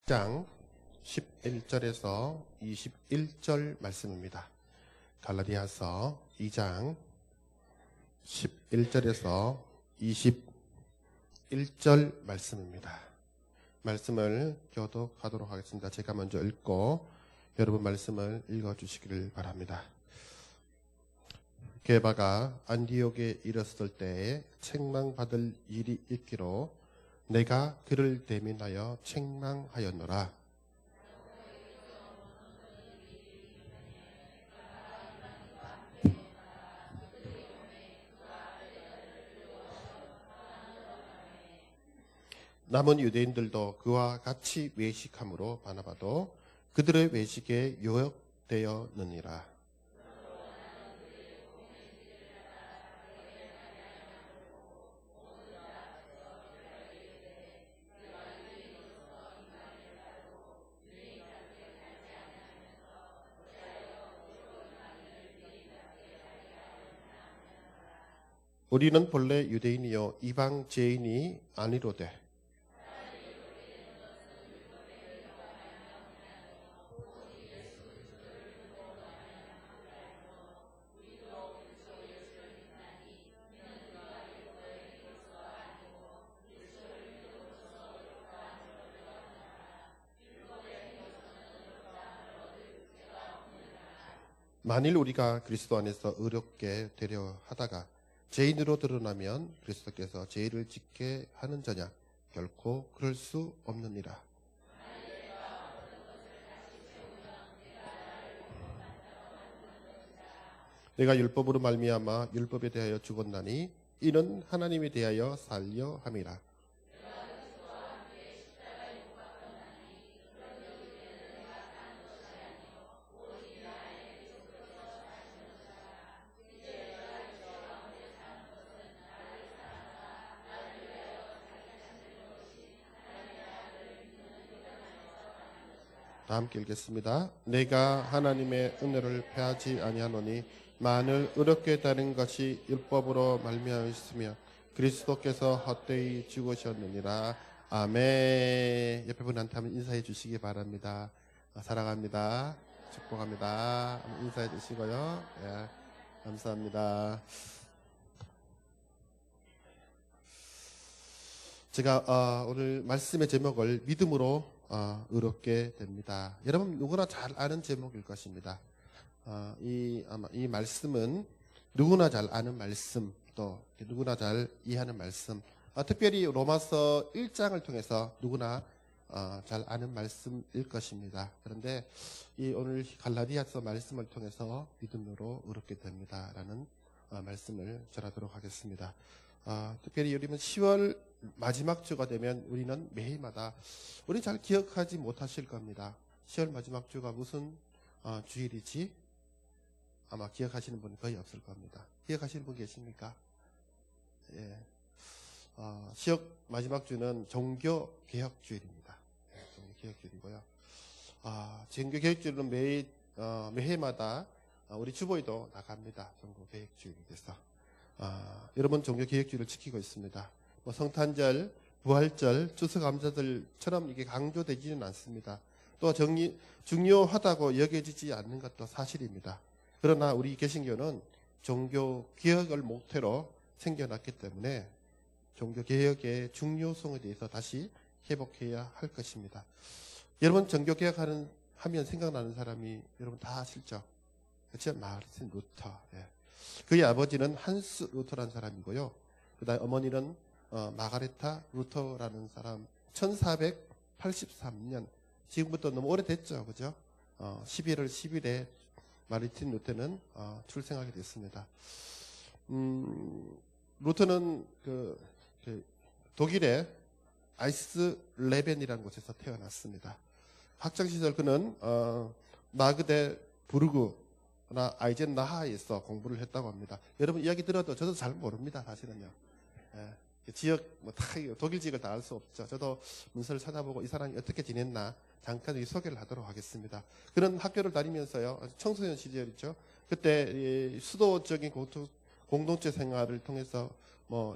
장 11절에서 21절 말씀입니다. 갈라디아서 2장 11절에서 21절 말씀입니다. 말씀을 교독하도록 하겠습니다. 제가 먼저 읽고 여러분 말씀을 읽어주시기를 바랍니다. 게바가 안디옥에 이르렀을 때에 책망받을 일이 있기로 내가 그를 대면하여 책망하였노라. 남은 유대인들도 그와 같이 외식함으로 바나바도 그들의 외식에 유혹되었느니라. 우리는 본래 유대인이요 이방 죄인이 아니로되 만일 우리가 그리스도 안에서 의롭게 되려 하다가 죄인으로 드러나면 그리스도께서 죄를 짓게 하는 자냐? 결코 그럴 수 없느니라. 내가 율법으로 말미암아 율법에 대하여 죽었나니 이는 하나님에 대하여 살려 함이라. 다 함께 읽겠습니다. 내가 하나님의 은혜를 패하지 아니하노니 만일 의롭게 되는 것이 율법으로 말미암았으며 그리스도께서 헛되이 죽으셨느니라. 아멘. 옆에 분한테 한번 인사해 주시기 바랍니다. 사랑합니다. 축복합니다. 한번 인사해 주시고요. 예, 감사합니다. 제가 오늘 말씀의 제목을 믿음으로 의롭게 됩니다. 여러분 누구나 잘 아는 제목일 것입니다. 이 말씀은 누구나 잘 아는 말씀, 또 누구나 잘 이해하는 말씀, 특별히 로마서 1장을 통해서 누구나 잘 아는 말씀일 것입니다. 그런데 이 오늘 갈라디아서 말씀을 통해서 믿음으로 의롭게 됩니다라는 말씀을 전하도록 하겠습니다. 특별히 우리는 10월 마지막 주가 되면 우리는 매해마다 우리 잘 기억하지 못하실 겁니다. 10월 마지막 주가 무슨 주일이지? 아마 기억하시는 분 거의 없을 겁니다. 기억하시는 분 계십니까? 예. 10월 마지막 주는 종교개혁주일입니다. 종교개혁주일이고요. 종교개혁주일은 매해마다 우리 주보에도 나갑니다. 종교개혁주일에 대해서. 여러분 종교개혁주의를 지키고 있습니다. 성탄절, 부활절, 추수감사절처럼 이게 강조되지는 않습니다. 또 중요하다고 여겨지지 않는 것도 사실입니다. 그러나 우리 개신교는 종교개혁을 목표로 생겨났기 때문에 종교개혁의 중요성에 대해서 다시 회복해야 할 것입니다. 여러분 종교개혁하면 생각나는 사람이 여러분 다 아시죠? 그렇죠? 마르틴 루터. 예. 그의 아버지는 한스 루터라는 사람이고요. 그 다음에 어머니는 마가레타 루터라는 사람. 1483년, 지금부터 너무 오래됐죠, 그죠? 11월 10일에 마르틴 루터는 출생하게 됐습니다. 루터는 독일의 아이슬레벤이라는 곳에서 태어났습니다. 학창시절 그는 마그데부르크나 아이젠나하에서 공부를 했다고 합니다. 여러분 이야기 들어도 저도 잘 모릅니다, 사실은요. 예, 지역 독일 지역을 다 알 수 없죠. 저도 문서를 찾아보고 이 사람이 어떻게 지냈나 잠깐 소개를 하도록 하겠습니다. 그런 학교를 다니면서요, 청소년 시절이죠. 그때 수도적인 공동체 생활을 통해서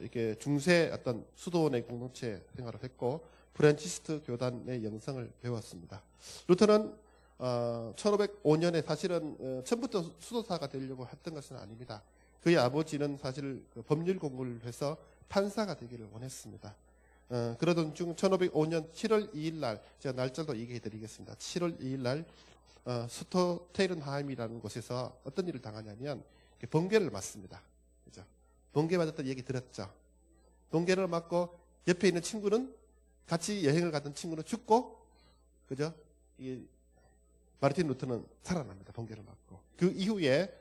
이렇게 중세 어떤 수도원의 공동체 생활을 했고, 프란치스트 교단의 영성을 배웠습니다. 루터는 1505년에 사실은 처음부터 수도사가 되려고 했던 것은 아닙니다. 그의 아버지는 사실 법률 공부를 해서 판사가 되기를 원했습니다. 그러던 중 1505년 7월 2일 날, 제가 날짜도 얘기해 드리겠습니다. 7월 2일 날 스토테른하임이라는 곳에서 어떤 일을 당하냐면 번개를 맞습니다. 그죠? 번개 맞았던 얘기 들었죠? 번개를 맞고 옆에 있는 친구는, 같이 여행을 가던 친구는 죽고, 그죠? 마르틴 루터는 살아납니다. 번개를 맞고. 그 이후에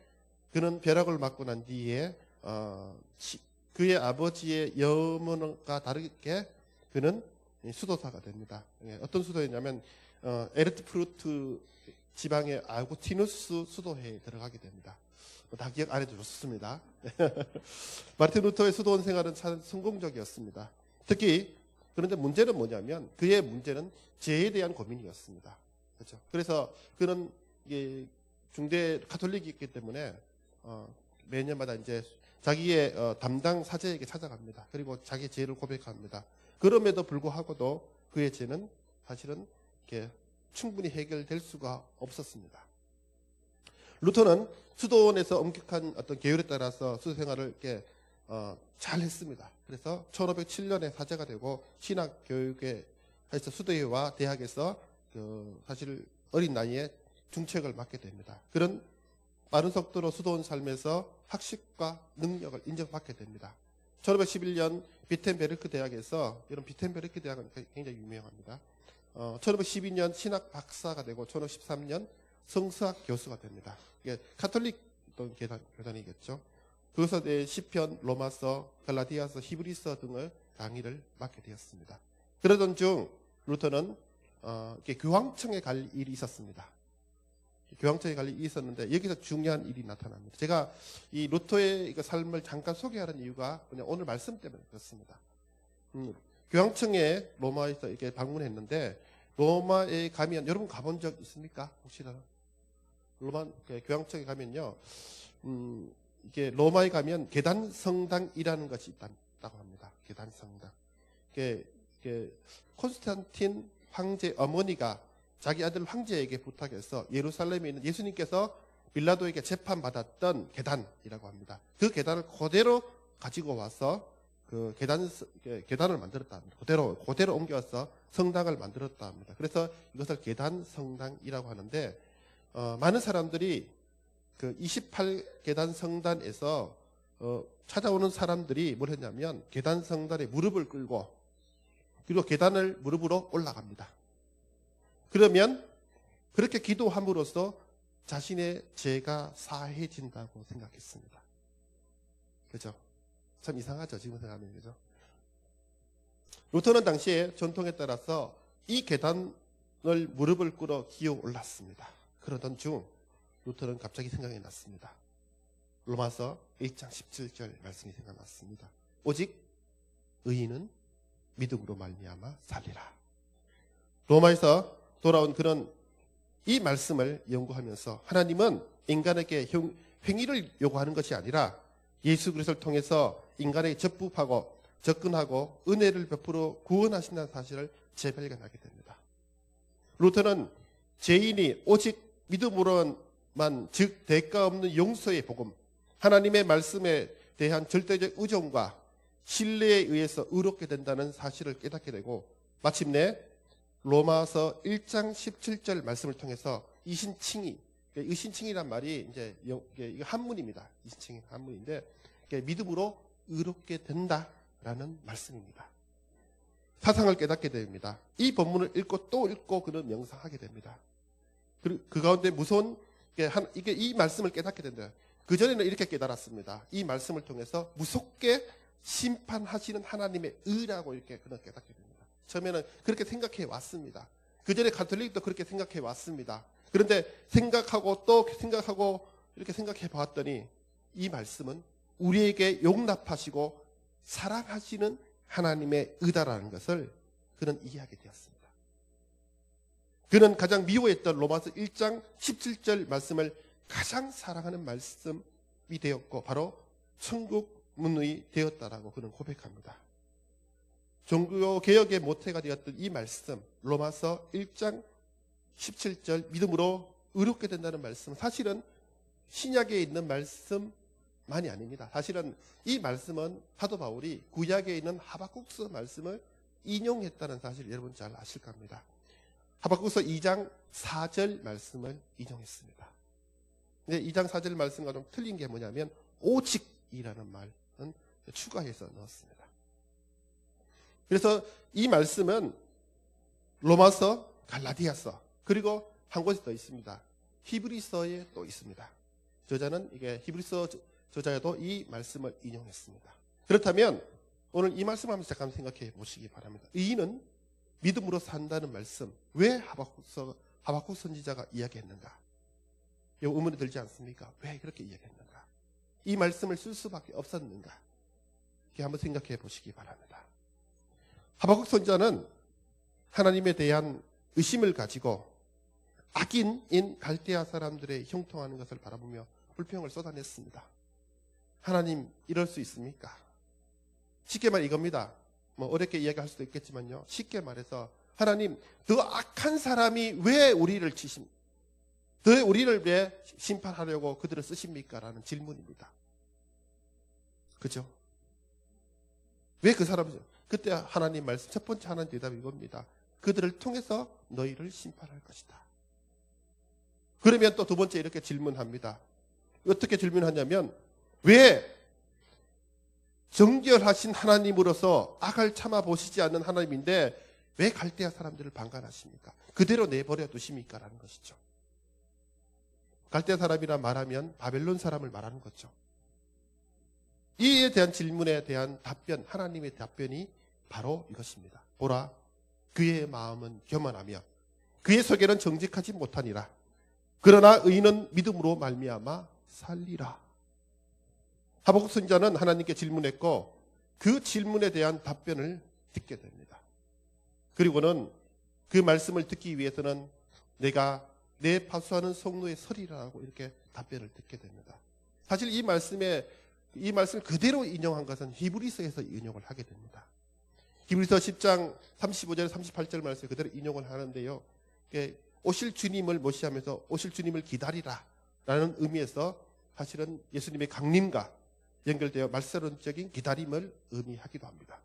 그는 벼락을 맞고 난 뒤에 그의 아버지의 염원과 다르게 그는 수도사가 됩니다. 어떤 수도였냐면 에르트프루트 지방의 아우구티누스 수도회에 들어가게 됩니다. 다 기억 안 해도 좋습니다. 마르틴 루터의 수도원 생활은 참 성공적이었습니다. 특히 그런데 문제는 뭐냐면 그의 문제는 죄에 대한 고민이었습니다. 그렇죠? 그래서 그는 중대 가톨릭이기 때문에 매년마다 이제 자기의 담당 사제에게 찾아갑니다. 그리고 자기의 죄를 고백합니다. 그럼에도 불구하고도 그의 죄는 사실은 이렇게 충분히 해결될 수가 없었습니다. 루터는 수도원에서 엄격한 어떤 계율에 따라서 수도 생활을 이렇게 잘 했습니다. 그래서 1507년에 사제가 되고 신학 교육에 해서 수도회와 대학에서 사실 어린 나이에 중책을 맡게 됩니다. 그런 빠른 속도로 수도원 삶에서 학식과 능력을 인정받게 됩니다. 1511년 비텐베르크 대학에서, 이런 비텐베르크 대학은 굉장히 유명합니다. 1512년 신학 박사가 되고 1513년 성서학 교수가 됩니다. 이게 카톨릭 교단이겠죠. 그것에 대해 시편, 로마서, 갈라디아서, 히브리서 등을 강의를 맡게 되었습니다. 그러던 중 루터는 교황청에 갈 일이 있었습니다. 교황청에 갈 일이 있었는데 여기서 중요한 일이 나타납니다. 제가 이 루터의 삶을 잠깐 소개하는 이유가 그냥 오늘 말씀 때문에 그렇습니다. 교황청에 로마에서 이렇게 방문했는데, 로마에 가면, 여러분 가본 적 있습니까? 혹시나 로마 교황청에 가면요, 이게 로마에 가면 계단 성당이라는 것이 있다고 합니다. 계단 성당. 이게 콘스탄틴 황제 어머니가 자기 아들 황제에게 부탁해서 예루살렘에 있는 예수님께서 빌라도에게 재판받았던 계단이라고 합니다. 그 계단을 그대로 가지고 와서 그 계단을 만들었다 합니다. 그대로 옮겨서 성당을 만들었다 합니다. 그래서 이것을 계단 성당이라고 하는데, 많은 사람들이 그 28계단 성단에서 찾아오는 사람들이 뭘 했냐면 계단 성단에 무릎을 꿇고, 그리고 계단을 무릎으로 올라갑니다. 그러면 그렇게 기도함으로써 자신의 죄가 사해진다고 생각했습니다. 그죠? 참 이상하죠, 지금 생각하면. 그죠? 루터는 당시에 전통에 따라서 이 계단을 무릎을 꿇어 기어 올랐습니다. 그러던 중 루터는 갑자기 생각이 났습니다. 로마서 1장 17절 말씀이 생각났습니다. 오직 의인은 믿음으로 말미암아 살리라. 로마에서 돌아온 그런 이 말씀을 연구하면서 하나님은 인간에게 행위를 요구하는 것이 아니라 예수 그리스도를 통해서 인간에게 접근하고 은혜를 베풀어 구원하신다는 사실을 재발견하게 됩니다. 루터는 죄인이 오직 믿음으로만, 즉 대가 없는 용서의 복음, 하나님의 말씀에 대한 절대적 의존과 신뢰에 의해서 의롭게 된다는 사실을 깨닫게 되고, 마침내 로마서 1장 17절 말씀을 통해서 이신칭이, 의신칭이란 말이 이제 이게 한문입니다. 이신칭이 한문인데 믿음으로 의롭게 된다라는 말씀입니다. 사상을 깨닫게 됩니다. 이 본문을 읽고 또 읽고 그는 명상하게 됩니다. 그 가운데 무서운 이게 이 말씀을 깨닫게 된다. 그 전에는 이렇게 깨달았습니다. 이 말씀을 통해서 무섭게 심판하시는 하나님의 의라고 이렇게 그는 깨닫게 됩니다. 처음에는 그렇게 생각해 왔습니다. 그 전에 가톨릭도 그렇게 생각해 왔습니다. 그런데 생각하고 또 생각하고 이렇게 생각해 봤더니 이 말씀은 우리에게 용납하시고 사랑하시는 하나님의 의다라는 것을 그는 이해하게 되었습니다. 그는 가장 미워했던 로마서 1장 17절 말씀을 가장 사랑하는 말씀이 되었고 바로 천국 문의 되었다라고 그는 고백합니다. 종교 개혁의 모태가 되었던 이 말씀, 로마서 1장 17절 믿음으로 의롭게 된다는 말씀, 사실은 신약에 있는 말씀만이 아닙니다. 사실은 이 말씀은 사도 바울이 구약에 있는 하박국서 말씀을 인용했다는 사실 여러분 잘 아실 겁니다. 하박국서 2장 4절 말씀을 인용했습니다. 근데 2장 4절 말씀과 좀 틀린 게 뭐냐면 오직이라는 말은 추가해서 넣었습니다. 그래서 이 말씀은 로마서, 갈라디아서, 그리고 한 곳에 더 있습니다. 히브리서에 또 있습니다. 저자는 이게 히브리서 저자에도 이 말씀을 인용했습니다. 그렇다면 오늘 이 말씀 하면서 잠깐 생각해 보시기 바랍니다. 의인은 믿음으로 산다는 말씀, 왜 하박국 선지자가 이야기했는가? 이 의문이 들지 않습니까? 왜 그렇게 이야기했는가? 이 말씀을 쓸 수밖에 없었는가? 이렇게 한번 생각해 보시기 바랍니다. 하박국 선지자는 하나님에 대한 의심을 가지고 악인인 갈대아 사람들의 형통하는 것을 바라보며 불평을 쏟아냈습니다. 하나님, 이럴 수 있습니까? 쉽게 말 이겁니다. 뭐 어렵게 이야기할 수도 있겠지만요. 쉽게 말해서 하나님, 더 악한 사람이 왜 우리를 치십니까? 더 우리를 왜 심판하려고 그들을 쓰십니까? 라는 질문입니다. 그죠? 왜 그 사람을, 그때 하나님 말씀, 첫 번째 하나님 대답이 이겁니다. 그들을 통해서 너희를 심판할 것이다. 그러면 또 두 번째 이렇게 질문합니다. 어떻게 질문하냐면, 왜 정결하신 하나님으로서 악을 참아보시지 않는 하나님인데 왜 갈대아 사람들을 방관하십니까? 그대로 내버려 두십니까? 라는 것이죠. 갈대아 사람이라 말하면 바벨론 사람을 말하는 거죠. 이에 대한 질문에 대한 답변, 하나님의 답변이 바로 이것입니다. 보라, 그의 마음은 교만하며 그의 속에는 정직하지 못하니라. 그러나 의인은 믿음으로 말미암아 살리라. 하박국 선지자는 하나님께 질문했고 그 질문에 대한 답변을 듣게 됩니다. 그리고는 그 말씀을 듣기 위해서는 내가 내 파수하는 성노에 서리라고 이렇게 답변을 듣게 됩니다. 사실 이 말씀을 그대로 인용한 것은 히브리서에서 인용을 하게 됩니다. 히브리서 10장 35절 38절 말씀을 그대로 인용을 하는데요. 오실 주님을 모시하면서 오실 주님을 기다리라 라는 의미에서 사실은 예수님의 강림과 연결되어 말세론적인 기다림을 의미하기도 합니다.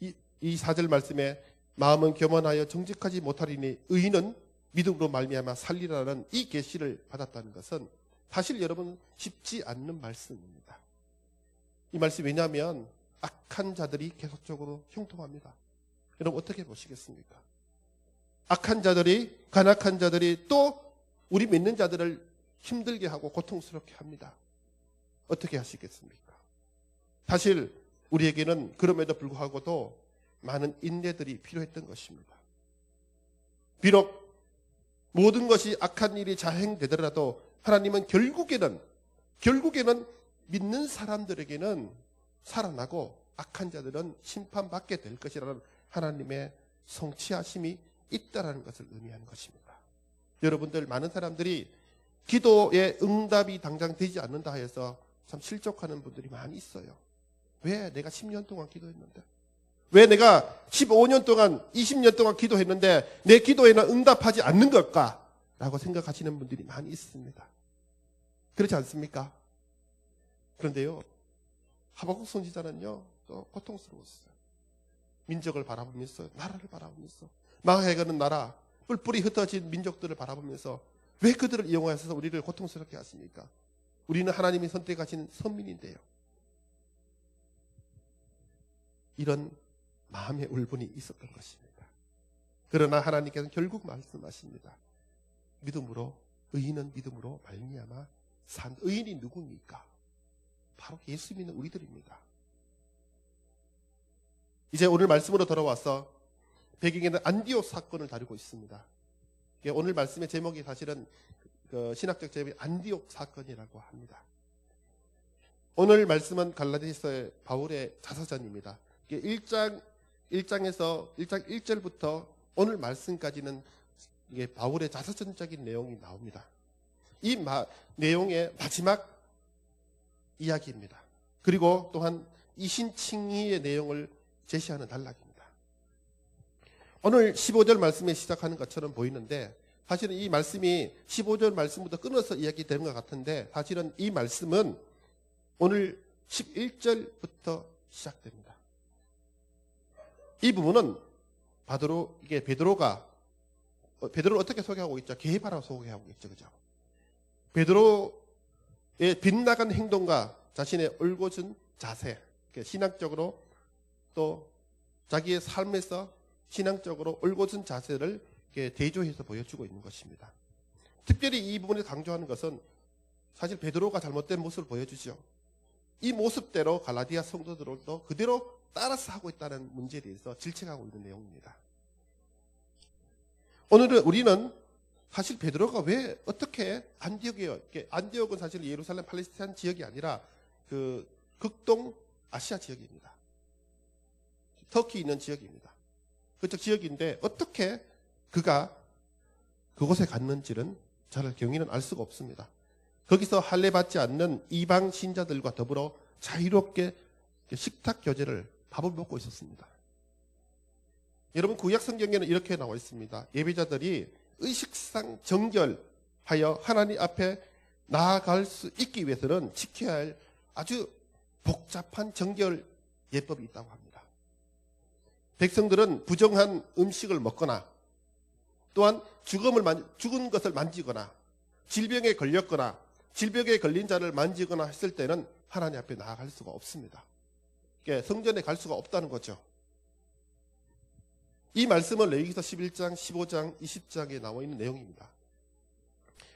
이 4절 말씀에 마음은 교만하여 정직하지 못하리니 의인은 믿음으로 말미암아 살리라는 이 계시를 받았다는 것은 사실 여러분 쉽지 않는 말씀입니다. 이 말씀 왜냐하면 악한 자들이 계속적으로 형통합니다. 여러분 어떻게 보시겠습니까? 악한 자들이, 간악한 자들이 또 우리 믿는 자들을 힘들게 하고 고통스럽게 합니다. 어떻게 하시겠습니까? 사실 우리에게는 그럼에도 불구하고도 많은 인내들이 필요했던 것입니다. 비록 모든 것이 악한 일이 자행되더라도 하나님은 결국에는 믿는 사람들에게는 살아나고 악한 자들은 심판받게 될 것이라는 하나님의 성취하심이 있다라는 것을 의미하는 것입니다. 여러분들, 많은 사람들이 기도의 응답이 당장 되지 않는다 해서 참 실족하는 분들이 많이 있어요. 왜 내가 10년 동안 기도했는데, 왜 내가 15년 동안 20년 동안 기도했는데 내 기도에는 응답하지 않는 걸까? 라고 생각하시는 분들이 많이 있습니다. 그렇지 않습니까? 그런데요, 하박국 선지자는요 또 고통스러웠어요. 민족을 바라보면서, 나라를 바라보면서, 망해가는 나라, 뿔뿔이 흩어진 민족들을 바라보면서 왜 그들을 이용하셔서 우리를 고통스럽게 하십니까? 우리는 하나님이 선택하신 선민인데요. 이런 마음의 울분이 있었던 것입니다. 그러나 하나님께서는 결국 말씀하십니다. 믿음으로, 의인은 믿음으로 말미암아 산. 의인이 누굽니까? 바로 예수 믿는 우리들입니다. 이제 오늘 말씀으로 돌아와서 배경에는 안디옥 사건을 다루고 있습니다. 오늘 말씀의 제목이 사실은 신학적 제목이 안디옥 사건이라고 합니다. 오늘 말씀은 갈라디아서의 바울의 자서전입니다. 1장 1절부터 오늘 말씀까지는 이게 바울의 자서전적인 내용이 나옵니다. 이 내용의 마지막 이야기입니다. 그리고 또한 이신칭의의 내용을 제시하는 단락입니다. 오늘 15절 말씀에 시작하는 것처럼 보이는데 사실은 이 말씀이 15절 말씀부터 끊어서 이야기되는 것 같은데 사실은 이 말씀은 오늘 11절부터 시작됩니다. 이 부분은 베드로를 어떻게 소개하고 있죠? 게바라고 소개하고 있죠. 그죠? 베드로의 빗나간 행동과 자신의 올곧은 자세, 신앙적으로 또 자기의 삶에서 신앙적으로 올곧은 자세를 대조해서 보여주고 있는 것입니다. 특별히 이 부분에 강조하는 것은 사실 베드로가 잘못된 모습을 보여주죠. 이 모습대로 갈라디아 성도들도 그대로 따라서 하고 있다는 문제에 대해서 질책하고 있는 내용입니다. 오늘은 우리는 사실 베드로가 왜 어떻게 안디옥은 사실 예루살렘 팔레스타인 지역이 아니라 그 극동 아시아 지역입니다. 터키 있는 지역입니다. 그쪽 지역인데 어떻게 그가 그곳에 갔는지는 저를 경위는 알 수가 없습니다. 거기서 할례받지 않는 이방 신자들과 더불어 자유롭게 식탁 교제를 밥을 먹고 있었습니다. 여러분 구약 성경에는 이렇게 나와 있습니다. 예배자들이 의식상 정결하여 하나님 앞에 나아갈 수 있기 위해서는 지켜야 할 아주 복잡한 정결 예법이 있다고 합니다. 백성들은 부정한 음식을 먹거나 또한 죽은 것을 만지거나 질병에 걸렸거나 질병에 걸린 자를 만지거나 했을 때는 하나님 앞에 나아갈 수가 없습니다. 성전에 갈 수가 없다는 거죠. 이 말씀은 레위기서 11장, 15장, 20장에 나와 있는 내용입니다.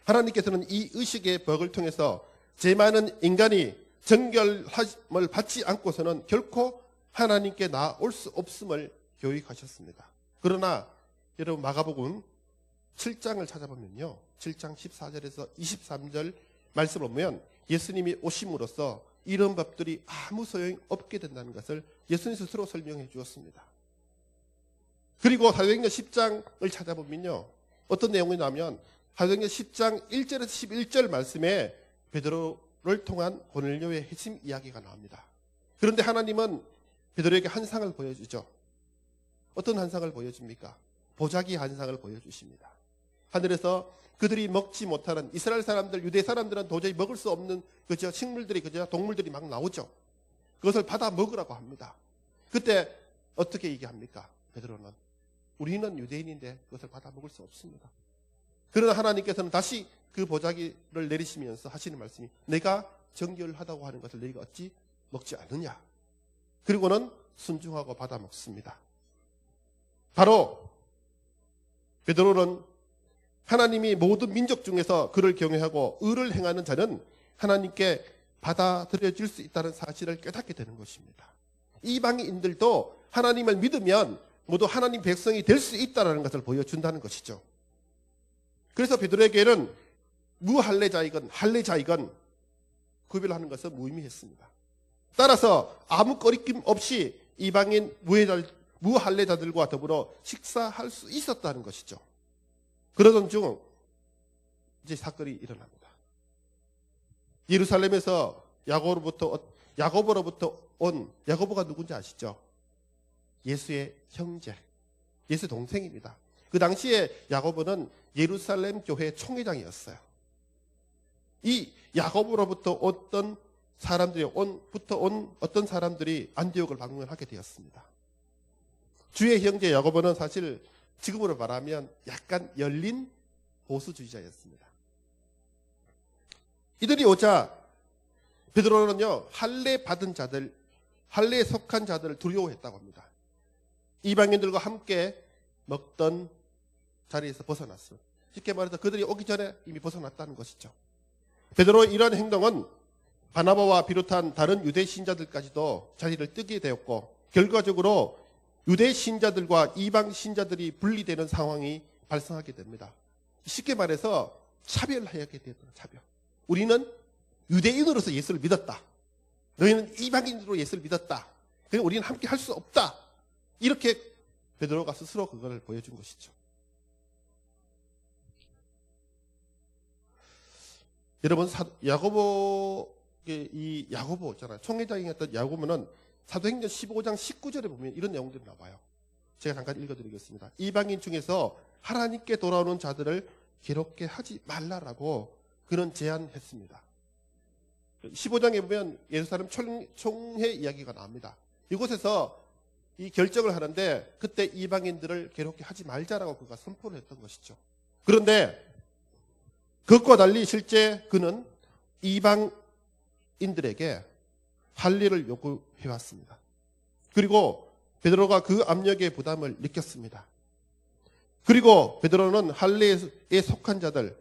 하나님께서는 이 의식의 벽을 통해서 죄 많은 인간이 정결함을 받지 않고서는 결코 하나님께 나올 수 없음을 교육하셨습니다. 그러나 여러분 마가복음 7장을 찾아보면요. 7장 14절에서 23절 말씀을 보면 예수님이 오심으로써 이런 법들이 아무 소용이 없게 된다는 것을 예수님 스스로 설명해 주었습니다. 그리고 사도행전 10장을 찾아보면요. 어떤 내용이 나오면 사도행전 10장 1절에서 11절 말씀에 베드로를 통한 고넬료의 핵심 이야기가 나옵니다. 그런데 하나님은 베드로에게 환상을 보여주죠. 어떤 환상을 보여줍니까? 보자기 환상을 보여주십니다. 하늘에서 그들이 먹지 못하는 이스라엘 사람들, 유대 사람들은 도저히 먹을 수 없는 그저 식물들이 그저 동물들이 막 나오죠. 그것을 받아 먹으라고 합니다. 그때 어떻게 얘기합니까? 베드로는 우리는 유대인인데 그것을 받아 먹을 수 없습니다. 그러나 하나님께서는 다시 그 보자기를 내리시면서 하시는 말씀이 내가 정결하다고 하는 것을 너희가 어찌 먹지 않느냐. 그리고는 순종하고 받아 먹습니다. 바로 베드로는 하나님이 모든 민족 중에서 그를 경외하고 의를 행하는 자는 하나님께 받아들여질 수 있다는 사실을 깨닫게 되는 것입니다. 이방인들도 하나님을 믿으면 모두 하나님 백성이 될 수 있다는 것을 보여준다는 것이죠. 그래서 베드로에게는 무할례자이건 할례자이건 구별하는 것은 무의미했습니다. 따라서 아무 꺼리낌 없이 이방인 무할례자들과 더불어 식사할 수 있었다는 것이죠. 그러던 중 이제 사건이 일어납니다. 예루살렘에서 야고보로부터 온 야고보가 누군지 아시죠? 예수의 형제, 예수 동생입니다. 그 당시에 야고보는 예루살렘 교회 총회장이었어요. 이 야고보로부터 어떤 사람들이 안디옥을 방문하게 되었습니다. 주의 형제 야고보는 사실 지금으로 말하면 약간 열린 보수주의자였습니다. 이들이 오자 베드로는요 할례에 속한 자들을 두려워했다고 합니다. 이방인들과 함께 먹던 자리에서 벗어났어요. 쉽게 말해서 그들이 오기 전에 이미 벗어났다는 것이죠. 베드로의 이러한 행동은 바나바와 비롯한 다른 유대 신자들까지도 자리를 뜨게 되었고 결과적으로 유대 신자들과 이방 신자들이 분리되는 상황이 발생하게 됩니다. 쉽게 말해서 차별하게 되었다. 차별. 우리는 유대인으로서 예수를 믿었다. 너희는 이방인으로 예수를 믿었다. 그러니까 우리는 함께 할 수 없다. 이렇게 베드로가 스스로 그걸 보여준 것이죠. 여러분 야고보 있잖아요. 총회장이었던 야고보는 사도행전 15장 19절에 보면 이런 내용들이 나와요. 제가 잠깐 읽어드리겠습니다. 이방인 중에서 하나님께 돌아오는 자들을 괴롭게 하지 말라라고 그는 제안했습니다. 15장에 보면 예루살렘 총회 이야기가 나옵니다. 이곳에서 이 결정을 하는데 그때 이방인들을 괴롭게 하지 말자라고 그가 선포를 했던 것이죠. 그런데 그것과 달리 실제 그는 이방인들에게 할례를 요구해왔습니다. 그리고 베드로가 그 압력의 부담을 느꼈습니다. 그리고 베드로는 할례에 속한 자들,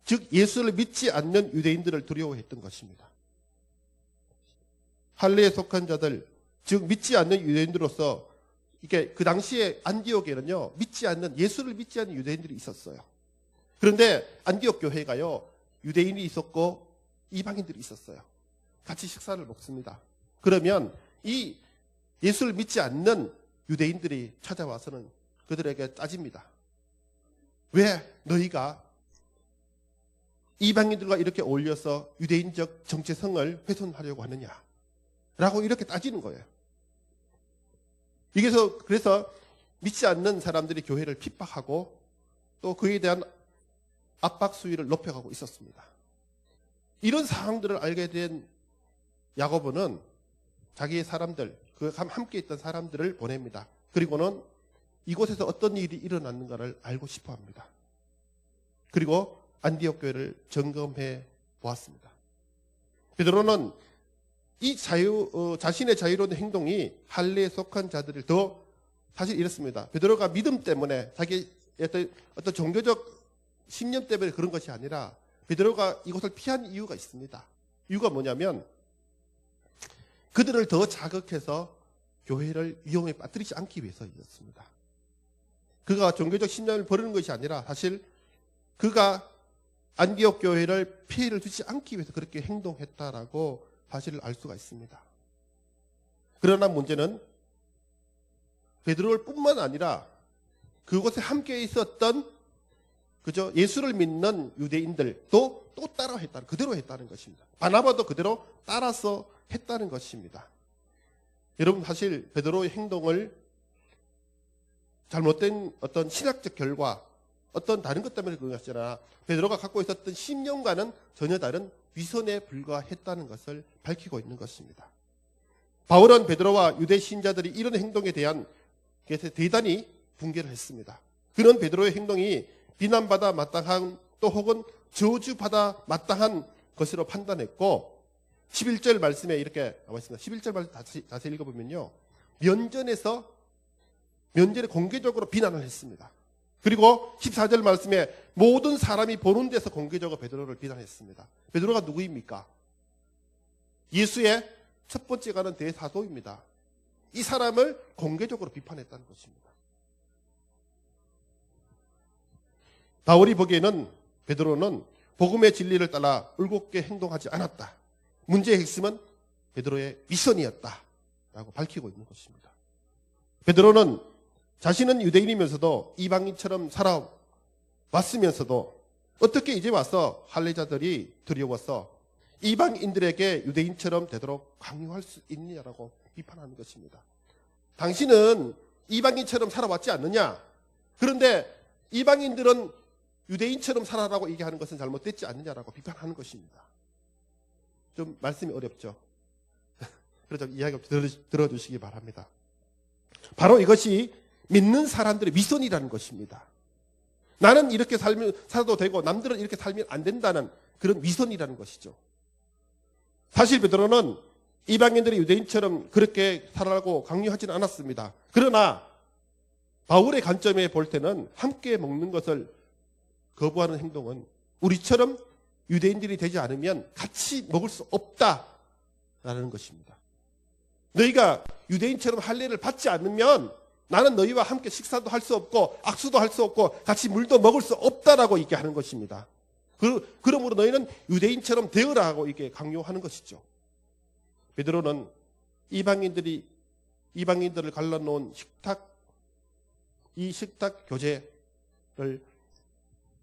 즉 예수를 믿지 않는 유대인들을 두려워했던 것입니다. 할례에 속한 자들, 즉 믿지 않는 유대인들로서 이게 그 당시에 안디옥에는요, 예수를 믿지 않는 유대인들이 있었어요. 그런데 안디옥 교회가요, 유대인이 있었고 이방인들이 있었어요. 같이 식사를 먹습니다. 그러면 이 예수를 믿지 않는 유대인들이 찾아와서는 그들에게 따집니다. 왜 너희가 이방인들과 이렇게 어울려서 유대인적 정체성을 훼손하려고 하느냐? 라고 이렇게 따지는 거예요. 그래서 믿지 않는 사람들이 교회를 핍박하고 또 그에 대한 압박 수위를 높여가고 있었습니다. 이런 상황들을 알게 된 야고보는 자기의 사람들, 함께 있던 사람들을 보냅니다. 그리고는 이곳에서 어떤 일이 일어났는가를 알고 싶어 합니다. 그리고 안디옥 교회를 점검해 보았습니다. 베드로는 이 자신의 자유로운 행동이 할례에 속한 자들을 사실 이렇습니다. 베드로가 믿음 때문에 자기 어떤 종교적 신념 때문에 그런 것이 아니라 베드로가 이곳을 피한 이유가 있습니다. 이유가 뭐냐면 그들을 더 자극해서 교회를 위험에 빠뜨리지 않기 위해서였습니다. 그가 종교적 신념을 버리는 것이 아니라 사실 그가 안디옥 교회를 피해를 주지 않기 위해서 그렇게 행동했다라고 사실을 알 수가 있습니다. 그러나 문제는 베드로를 뿐만 아니라 그곳에 함께 있었던 예수를 믿는 유대인들도 또 그대로 했다는 것입니다. 바나바도 그대로 따라서 했다는 것입니다. 여러분 사실 베드로의 행동을 잘못된 어떤 신학적 결과, 어떤 다른 것 때문에 그런 것이 아니라 베드로가 갖고 있었던 신념과는 전혀 다른 위선에 불과했다는 것을 밝히고 있는 것입니다. 바울은 베드로와 유대 신자들이 이런 행동에 대한 대단히 붕괴를 했습니다. 그는 베드로의 행동이 비난받아 마땅한 또 혹은 저주받아 마땅한 것으로 판단했고 11절 말씀에 이렇게 나와 있습니다. 11절 말씀 자세히 읽어보면요. 면전에 공개적으로 비난을 했습니다. 그리고 14절 말씀에 모든 사람이 보는 데서 공개적으로 베드로를 비난했습니다. 베드로가 누구입니까? 예수의 첫 번째 가는 대사도입니다. 이 사람을 공개적으로 비판했다는 것입니다. 바울이 보기에는 베드로는 복음의 진리를 따라 울곧게 행동하지 않았다. 문제의 핵심은 베드로의 위선이었다라고 밝히고 있는 것입니다. 베드로는 자신은 유대인이면서도 이방인처럼 살아왔으면서도 어떻게 이제 와서 할례자들이 두려워서 이방인들에게 유대인처럼 되도록 강요할 수 있느냐라고 비판하는 것입니다. 당신은 이방인처럼 살아왔지 않느냐? 그런데 이방인들은 유대인처럼 살아라고 얘기하는 것은 잘못됐지 않느냐라고 비판하는 것입니다. 좀 말씀이 어렵죠? 그래서 이야기 들어주시기 바랍니다. 바로 이것이 믿는 사람들의 위선이라는 것입니다. 나는 이렇게 살아도 되고 남들은 이렇게 살면 안 된다는 그런 위선이라는 것이죠. 사실 베드로는 이방인들이 유대인처럼 그렇게 살아라고 강요하지는 않았습니다. 그러나 바울의 관점에 볼 때는 함께 먹는 것을 거부하는 행동은 우리처럼 유대인들이 되지 않으면 같이 먹을 수 없다라는 것입니다. 너희가 유대인처럼 할례를 받지 않으면 나는 너희와 함께 식사도 할 수 없고 악수도 할 수 없고 같이 물도 먹을 수 없다라고 얘기하는 것입니다. 그러므로 너희는 유대인처럼 되어라고 이렇게 강요하는 것이죠. 베드로는 이방인들을 갈라놓은 식탁 교제를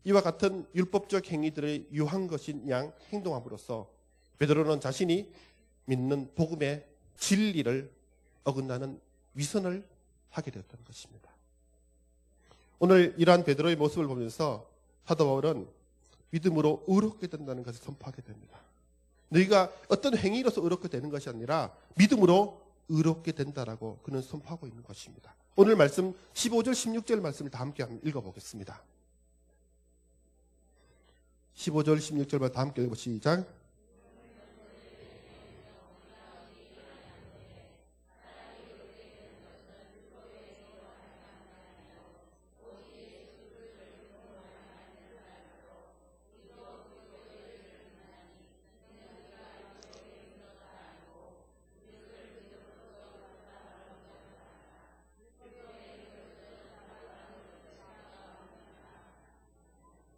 이와 같은 율법적 행위들을 유한 것인 양 행동함으로써 베드로는 자신이 믿는 복음의 진리를 어긋나는 위선을 하게 되었다는 것입니다. 오늘 이러한 베드로의 모습을 보면서 사도 바울은 믿음으로 의롭게 된다는 것을 선포하게 됩니다. 너희가 어떤 행위로서 의롭게 되는 것이 아니라 믿음으로 의롭게 된다라고 그는 선포하고 있는 것입니다. 오늘 말씀 15절 16절 말씀을 다 함께 읽어보겠습니다. 15절 16절만 다 함께 읽어보시죠. 시작.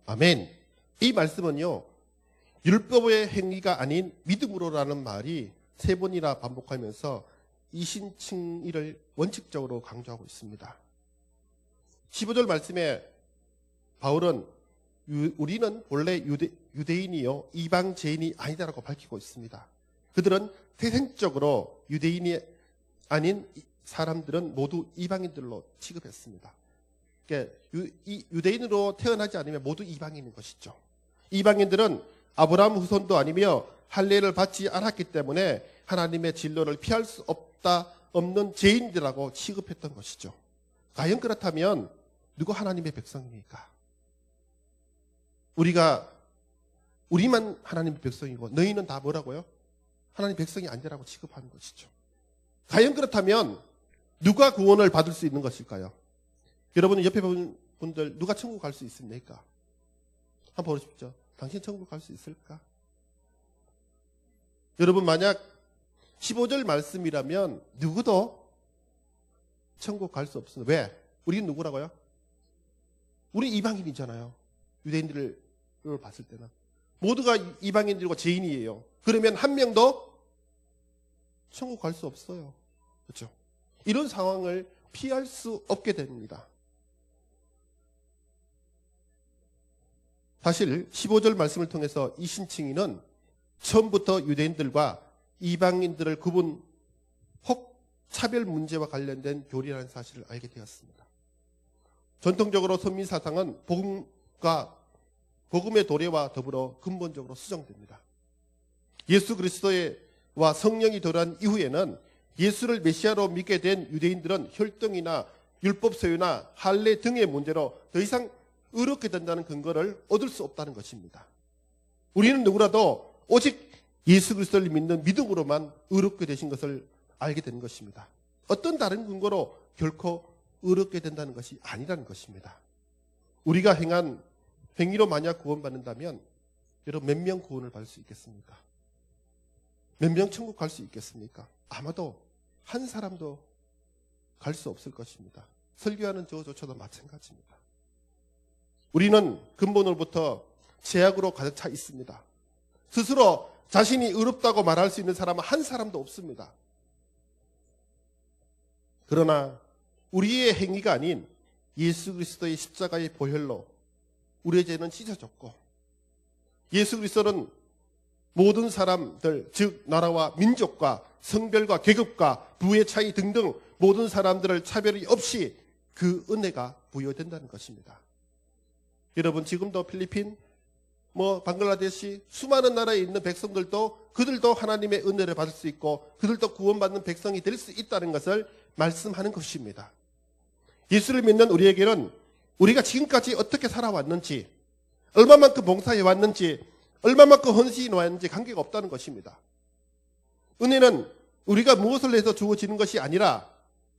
아멘. 이 말씀은요, 율법의 행위가 아닌 믿음으로라는 말이 3번이나 반복하면서 이신칭의를 원칙적으로 강조하고 있습니다. 15절 말씀에 바울은 우리는 원래 유대인이요 이방 죄인이 아니다라고 밝히고 있습니다. 그들은 태생적으로 유대인이 아닌 사람들은 모두 이방인들로 취급했습니다. 그러니까 유대인으로 태어나지 않으면 모두 이방인인 것이죠. 이방인들은 아브라함 후손도 아니며 할례를 받지 않았기 때문에 하나님의 진노를 피할 수 없는 죄인들이라고 취급했던 것이죠. 과연 그렇다면 누가 하나님의 백성입니까? 우리만 하나님의 백성이고 너희는 다 뭐라고요? 하나님의 백성이 아니라고 취급하는 것이죠. 과연 그렇다면 누가 구원을 받을 수 있는 것일까요? 여러분 옆에 본 분들 누가 천국 갈 수 있습니까? 한번 보십시오. 당신 천국 갈 수 있을까? 여러분 만약 15절 말씀이라면 누구도 천국 갈 수 없습니다. 왜? 우리는 누구라고요? 우리 이방인이잖아요. 유대인들을 봤을 때는 모두가 이방인들과 죄인이에요. 그러면 한 명도 천국 갈 수 없어요. 그렇죠? 이런 상황을 피할 수 없게 됩니다. 사실 15절 말씀을 통해서 이 신칭의는 처음부터 유대인들과 이방인들을 구분 혹 차별 문제와 관련된 교리라는 사실을 알게 되었습니다. 전통적으로 선민 사상은 복음의 도래와 더불어 근본적으로 수정됩니다. 예수 그리스도와 성령이 도래한 이후에는 예수를 메시아로 믿게 된 유대인들은 혈통이나 율법 소유나 할례 등의 문제로 더 이상 의롭게 된다는 근거를 얻을 수 없다는 것입니다. 우리는 누구라도 오직 예수 그리스도를 믿는 믿음으로만 의롭게 되신 것을 알게 된 것입니다. 어떤 다른 근거로 결코 의롭게 된다는 것이 아니라는 것입니다. 우리가 행한 행위로 만약 구원받는다면 여러분 몇 명 구원을 받을 수 있겠습니까? 몇 명 천국 갈 수 있겠습니까? 아마도 한 사람도 갈 수 없을 것입니다. 설교하는 저조차도 마찬가지입니다. 우리는 근본으로부터 죄악으로 가득 차 있습니다. 스스로 자신이 의롭다고 말할 수 있는 사람은 한 사람도 없습니다. 그러나 우리의 행위가 아닌 예수 그리스도의 십자가의 보혈로 우리의 죄는 씻어졌고 예수 그리스도는 모든 사람들, 즉 나라와 민족과 성별과 계급과 부의 차이 등등 모든 사람들을 차별이 없이 그 은혜가 부여된다는 것입니다. 여러분 지금도 필리핀, 방글라데시 수많은 나라에 있는 백성들도 그들도 하나님의 은혜를 받을 수 있고 그들도 구원받는 백성이 될 수 있다는 것을 말씀하는 것입니다. 예수를 믿는 우리에게는 우리가 지금까지 어떻게 살아왔는지, 얼마만큼 봉사해 왔는지, 얼마만큼 헌신해 왔는지 관계가 없다는 것입니다. 은혜는 우리가 무엇을 해서 주어지는 것이 아니라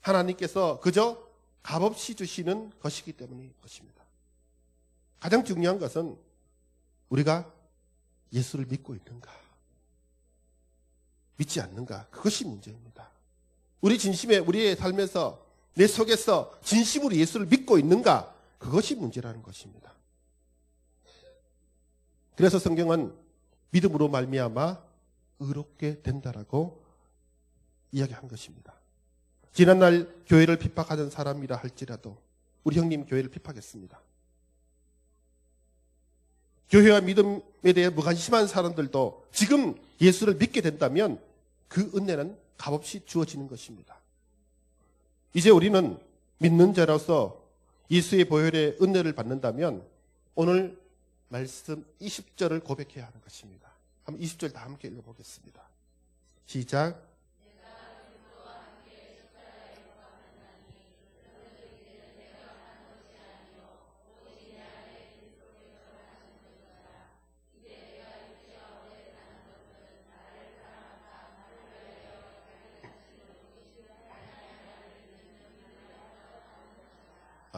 하나님께서 그저 값없이 주시는 것이기 때문인 것입니다. 가장 중요한 것은 우리가 예수를 믿고 있는가, 믿지 않는가, 그것이 문제입니다. 우리의 삶에서 내 속에서 진심으로 예수를 믿고 있는가, 그것이 문제라는 것입니다. 그래서 성경은 믿음으로 말미암아 의롭게 된다라고 이야기한 것입니다. 지난날 교회를 핍박하던 사람이라 할지라도 우리 형님 교회를 핍박했습니다. 교회와 믿음에 대해 무관심한 사람들도 지금 예수를 믿게 된다면 그 은혜는 값없이 주어지는 것입니다. 이제 우리는 믿는 자로서 예수의 보혈의 은혜를 받는다면 오늘 말씀 20절을 고백해야 하는 것입니다. 한번 20절 다 함께 읽어보겠습니다. 시작.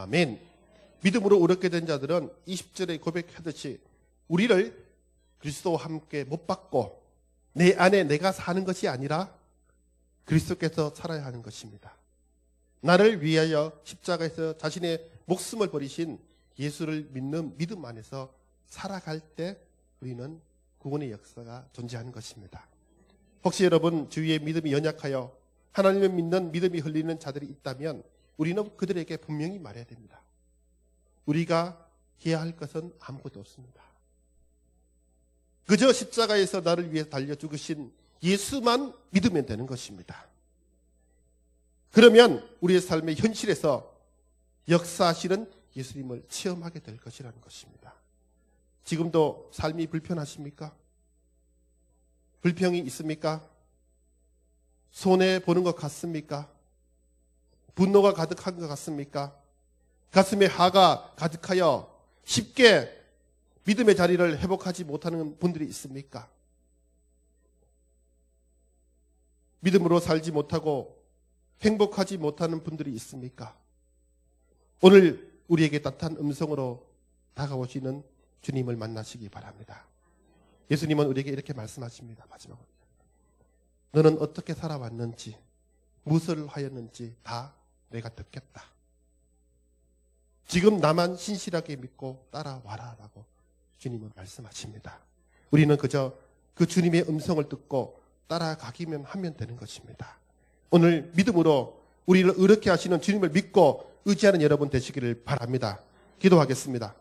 아멘. 믿음으로 의롭게 된 자들은 20절에 고백하듯이 우리를 그리스도와 함께 못 박고 내 안에 내가 사는 것이 아니라 그리스도께서 살아야 하는 것입니다. 나를 위하여 십자가에서 자신의 목숨을 버리신 예수를 믿는 믿음 안에서 살아갈 때 우리는 구원의 역사가 존재하는 것입니다. 혹시 여러분 주위에 믿음이 연약하여 하나님을 믿는 믿음이 흘리는 자들이 있다면 우리는 그들에게 분명히 말해야 됩니다. 우리가 해야 할 것은 아무것도 없습니다. 그저 십자가에서 나를 위해 달려 죽으신 예수만 믿으면 되는 것입니다. 그러면 우리의 삶의 현실에서 역사하시는 예수님을 체험하게 될 것이라는 것입니다. 지금도 삶이 불편하십니까? 불평이 있습니까? 손해보는 것 같습니까? 분노가 가득한 것 같습니까? 가슴에 화가 가득하여 쉽게 믿음의 자리를 회복하지 못하는 분들이 있습니까? 믿음으로 살지 못하고 행복하지 못하는 분들이 있습니까? 오늘 우리에게 따뜻한 음성으로 다가오시는 주님을 만나시기 바랍니다. 예수님은 우리에게 이렇게 말씀하십니다. 마지막으로. 너는 어떻게 살아왔는지, 무엇을 하였는지 다 내가 듣겠다. 지금 나만 신실하게 믿고 따라와라 라고 주님은 말씀하십니다. 우리는 그저 그 주님의 음성을 듣고 따라가기만 하면 되는 것입니다. 오늘 믿음으로 우리를 의롭게 하시는 주님을 믿고 의지하는 여러분 되시기를 바랍니다. 기도하겠습니다.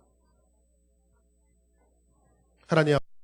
하나님